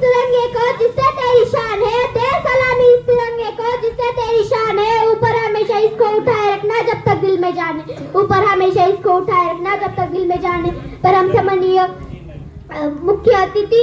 तिरंगे को जिससे तेरी शान है, दे सलामी इस तिरंगे को जिससे तेरी शान है। ऊपर हमेशा इसको उठाए रखना जब तक दिल में जाने, ऊपर हमेशा इसको उठाए रखना जब तक दिल में जाने। परम सम्मानीय मुख्य अतिथि,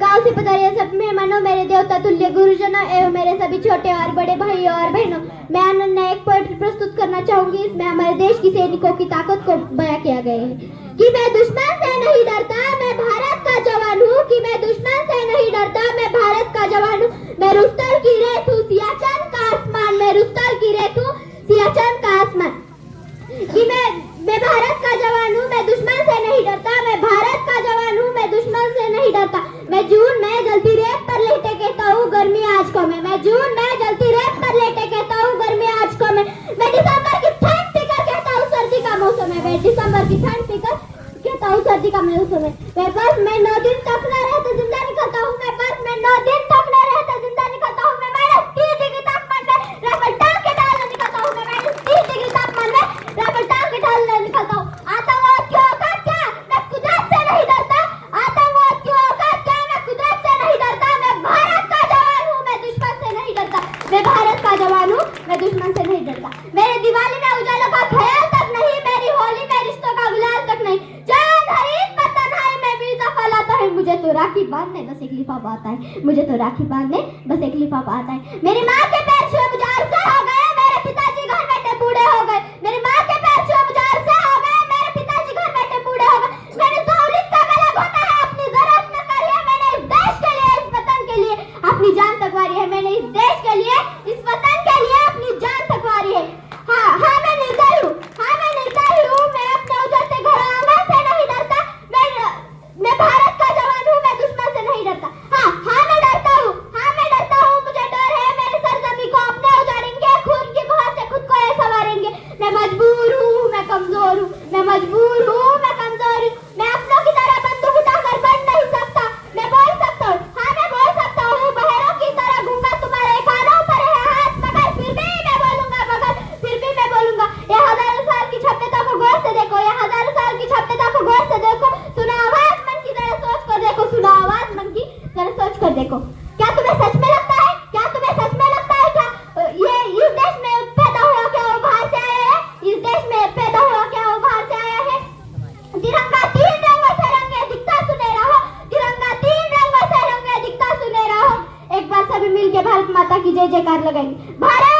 गांव से पधारे सब मेहमानों, मेरे देवता तुल्य गुरुजनों एवं मेरे सभी छोटे और बड़े भाइयों और बहनों, मैं आनंद ने एक पोएट्री प्रस्तुत करना चाहूंगी। इसमें हमारे देश की सैनिकों की ताकत को बयां किया गया है कि मैं दुश्मन से नहीं डरता, मैं भारत का जवान हूँ। कि मैं दुश्मन से नहीं डरता, मैं भारत का जवान हूँ। मैं रुस्तल की रेत हूँ, सियाचिन का आसमान, मैं रुस्तल की रेत हूँ, सियाचिन का आसमान। कि मैं भारत का जवान हूँ, मैं दुश्मन से नहीं डरता, मैं भारत का जवान हूँ, मैं दुश्मन से नहीं डरता। मैं जून में जलती रेत पर लेटे कहता हूँ गर्मी आज को मैं जून में जलती रेत पर लेटे कहता हूँ गर्मी आज को मैं दिसंबर की ठंड पीकर कहता हूँ सर्दी का मौसम है, मैं दिसंबर की ठंड पीकर कहता हूँ सर्दी का मौसम है। मैं बस मैं 9 दिन तक न रहता जिंदा निकलता हूँ, मैं बस मैं 9 दिन तक न रहता जिंदा निकलता हूँ। मैं -30 डिग्री तापमान में राइफल टांग के ढालने निकलता हूँ, मैं -30 डिग्री तापमान में राइफल टांग के ढालने निकलता हूँ। आतंकवादियों का क्या, मैं कुदरत से नहीं डरता, आतंकवादियों का क्या, मैं कुदरत से नहीं डरता। मैं भारत का जवान हूँ, मैं दुश्मन से नहीं डरता, मैं भारत का जवान हूँ, मैं दुश्मन से नहीं डरता। मेरे दिवाली में उजालों का ख्याल तक नहीं, मेरी होली में रिश्तों का गुलाल तक नहीं। मुझे तो राखी बांधने बस एक लिफाफा आता है, मुझे तो राखी बांधने बस एक लिफाफा आता है। मेरी माँ के पैर छुए मुझे अरसे हो गए, मेरे पिताजी घर बैठे बूढ़े हो गए। मेरी माँ के पैर छुए मुझे अरसे हो गए, मेरे पिताजी घर बैठे बूढ़े हो गए। मैंने सहूलियत का गला घोटा है, अपनी जरूरत न करी है, मैंने इस देश के लिए, इस वतन के लिए अपनी जान तकवारी है। मैंने इस देश के लिए, इस वतन के लिए अपनी जान तकवारी है। हाँ मैं निर्दयी हूँ, हाँ मैं निर्दयी हूँ। मैं अपने उजड़ते घरों आंगन से नहीं डरता, मैं भारत का जवान हूँ, मैं दुश्मन से नहीं डरता। हाँ मैं डरता हूँ, हाँ मैं डरता हूँ। मुझे डर है मेरे सरजमी को अपने उजाड़ेंगे, खून की बहार से खुद को ऐसा मारेंगे। मैं मजबूर हूँ, मैं कमजोर हूँ, मैं मजबूर हूँ, मैं कमजोर हूँ। मैं अपनों की तरह बंदूक उठाकर बढ़ नहीं सकता। मैं बोल सकता हूँ, हाँ मैं बोल सकता हूँ। बहरों की तरह घूंगा तुम्हारे कानों पर है हाथ, मगर फिर भी मैं बोलूंगा, मगर फिर भी मैं बोलूंगा। ये हजारों साल की क्षमता को गौर से देखो, ये हजारों साल की क्षमता को गौर से देखो। सुना आवाज मन की, जरा सोच कर देखो, सुना आवाज मन की, जरा सोच कर देखो। क्या तुम्हें सच में लगता है, क्या तुम्हें सच में लगता है क्या ये इस देश में पैदा हुआ क्या वो बाहर से आया है? इस देश में पैदा हुआ क्या वो बाहर से आया है? तिरंगा 3 रंगों से रंगे दिखता सुनहरा हो, तिरंगा 3 रंगों से रंगे दिखता सुनहरा हो। एक बार सभी मिलके भारत माता की जय जयकार लगाएंगे। भारत